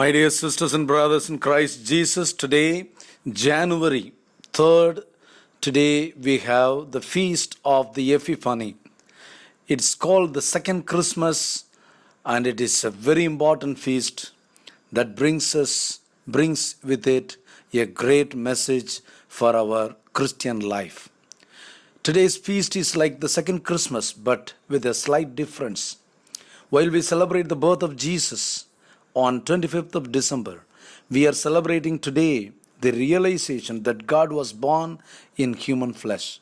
My dear sisters and brothers in Christ Jesus, today, January 3rd, today we have the feast of the Epiphany. It's called the second Christmas, and it is a very important feast that brings with it a great message for our Christian life. Today's feast is like the second Christmas, but with a slight difference. While we celebrate the birth of Jesus on 25th of December, we are celebrating today the realization that God was born in human flesh.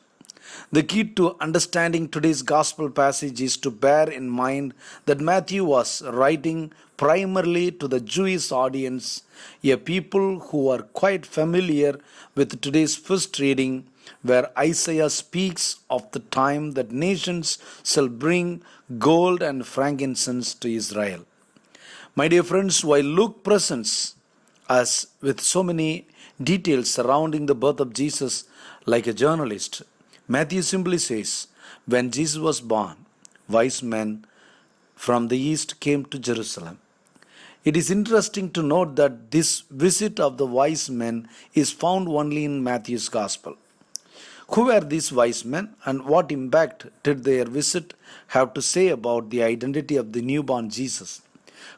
The key to understanding today's gospel passage is to bear in mind that Matthew was writing primarily to the Jewish audience, a people who are quite familiar with today's first reading, where Isaiah speaks of the time that nations shall bring gold and frankincense to Israel. My dear friends, while Luke presents us with so many details surrounding the birth of Jesus like a journalist, Matthew simply says, when Jesus was born, wise men from the east came to Jerusalem. It is interesting to note that this visit of the wise men is found only in Matthew's Gospel. Who were these wise men, and what impact did their visit have to say about the identity of the newborn Jesus?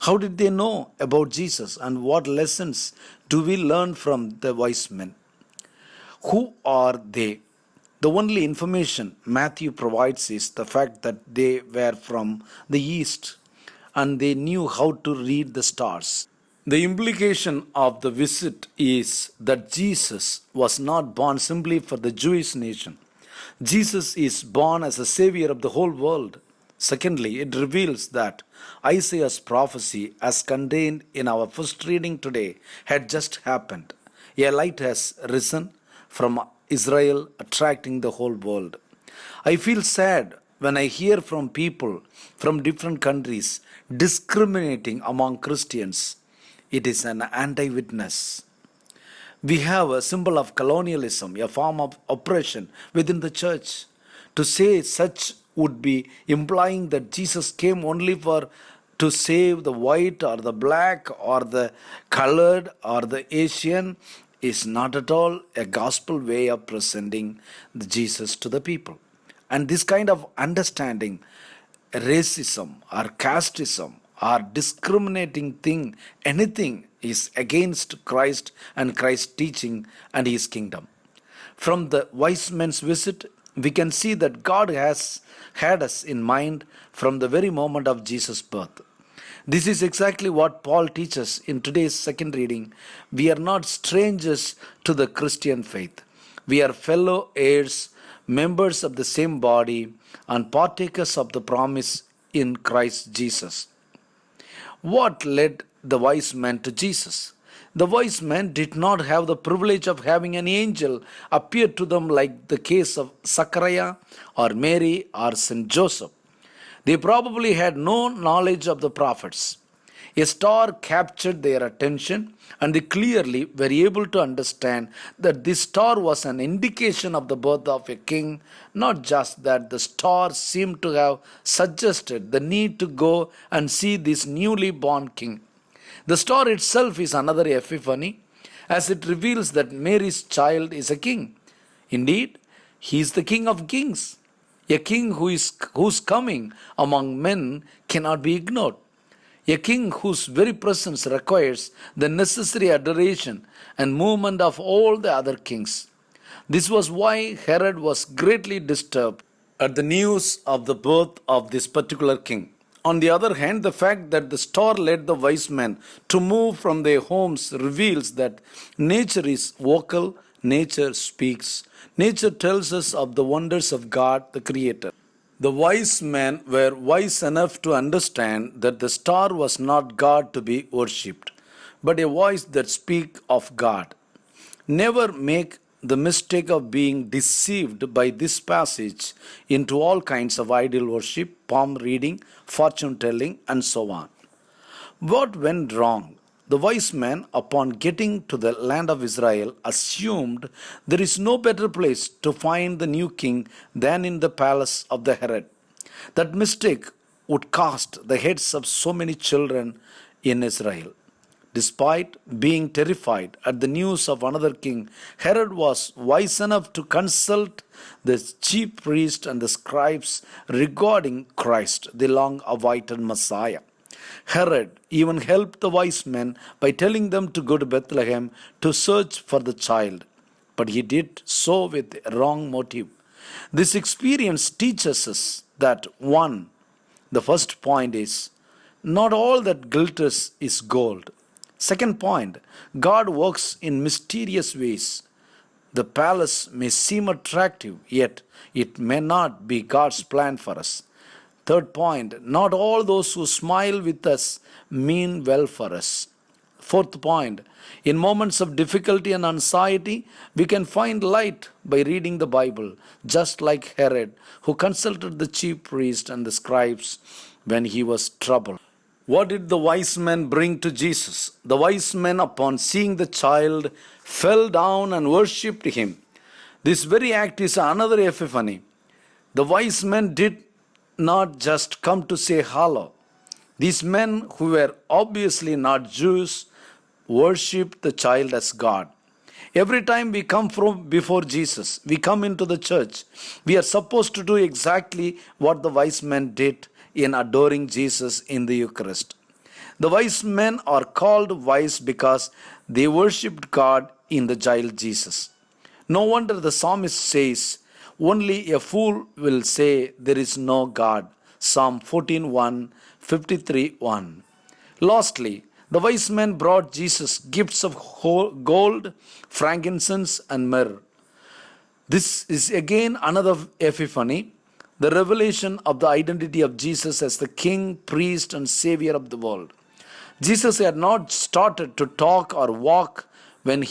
How did they know about Jesus, and what lessons do we learn from the wise men? Who are they? The only information Matthew provides is the fact that they were from the east and they knew how to read the stars. The implication of the visit is that Jesus was not born simply for the Jewish nation. Jesus is born as a savior of the whole world. Secondly, it reveals that Isaiah's prophecy, as contained in our first reading today, had just happened. A light has risen from Israel, attracting the whole world. I feel sad when I hear from people from different countries discriminating among Christians. It is an anti-witness. We have a symbol of colonialism, a form of oppression within the church. To say such would be implying that Jesus came only for to save the white or the black or the colored or the Asian is not at all a gospel way of presenting the Jesus to the people. And this kind of understanding racism or casteism or discriminating thing, anything is against Christ and Christ's teaching and his kingdom. From the wise men's visit, we can see that God has had us in mind from the very moment of Jesus' birth. This is exactly what Paul teaches in today's second reading. We are not strangers to the Christian faith. We are fellow heirs, members of the same body, and partakers of the promise in Christ Jesus. What led the wise men to Jesus? The wise men did not have the privilege of having an angel appear to them like the case of Zachariah or Mary or Saint Joseph. They probably had no knowledge of the prophets. A star captured their attention, and they clearly were able to understand that this star was an indication of the birth of a king, not just that the star seemed to have suggested the need to go and see this newly born king. The star itself is another epiphany, as it reveals that Mary's child is a king. Indeed, he is the King of kings. A king whose coming among men cannot be ignored. A king whose very presence requires the necessary adoration and movement of all the other kings. This was why Herod was greatly disturbed at the news of the birth of this particular king. On the other hand, the fact that the star led the wise men to move from their homes reveals that nature is vocal, nature speaks. Nature tells us of the wonders of God, the Creator. The wise men were wise enough to understand that the star was not God to be worshipped, but a voice that speaks of God. Never make the mistake of being deceived by this passage into all kinds of idol worship, palm reading, fortune telling, and so on. What went wrong? The wise men, upon getting to the land of Israel, assumed there is no better place to find the new king than in the palace of the Herod. That mistake would cost the heads of so many children in Israel. Despite being terrified at the news of another king, Herod was wise enough to consult the chief priests and the scribes regarding Christ, the long awaited Messiah. Herod even helped the wise men by telling them to go to Bethlehem to search for the child, but he did so with a wrong motive. This experience teaches us that one, the first point is, not all that glitters is gold. Second point, God works in mysterious ways. The palace may seem attractive, yet it may not be God's plan for us. Third point, not all those who smile with us mean well for us. Fourth point, in moments of difficulty and anxiety, we can find light by reading the Bible, just like Herod, who consulted the chief priest and the scribes when he was troubled. What did the wise men bring to Jesus? The wise men, upon seeing the child, fell down and worshipped him. This very act is another epiphany. The wise men did not just come to say hello. These men, who were obviously not Jews, worshipped the child as God. Every time we come from before Jesus, we come into the church, we are supposed to do exactly what the wise men did in adoring Jesus in the Eucharist. The wise men are called wise because they worshipped God in the child Jesus. No wonder the psalmist says, only a fool will say there is no God. Psalm 14:1, 53:1. Lastly, the wise men brought Jesus gifts of gold, frankincense, and myrrh. This is again another epiphany, the revelation of the identity of Jesus as the King, Priest, and Savior of the world. Jesus had not started to talk or walk when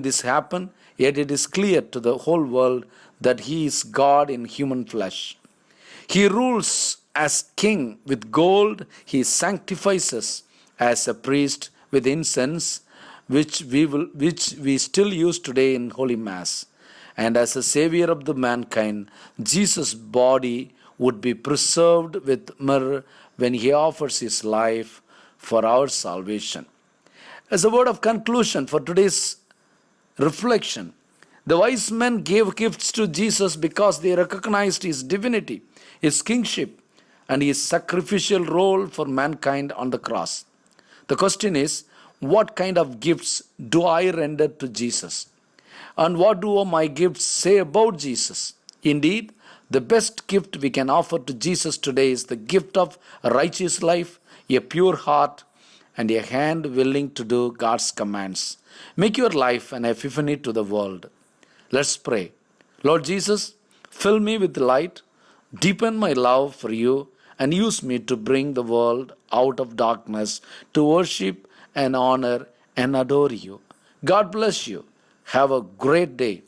this happened, yet it is clear to the whole world that he is God in human flesh. He rules as king with gold. He sanctifies us as a priest with incense, which we still use today in Holy Mass. And as a savior of the mankind, Jesus' body would be preserved with myrrh when he offers his life for our salvation. As a word of conclusion for today's reflection, the wise men gave gifts to Jesus because they recognized his divinity, his kingship, and his sacrificial role for mankind on the cross. The question is, what kind of gifts do I render to Jesus? And what do my gifts say about Jesus? Indeed, the best gift we can offer to Jesus today is the gift of a righteous life, a pure heart, and a hand willing to do God's commands. Make your life an epiphany to the world. Let's pray. Lord Jesus, fill me with light, deepen my love for you, and use me to bring the world out of darkness to worship and honor and adore you. God bless you. Have a great day.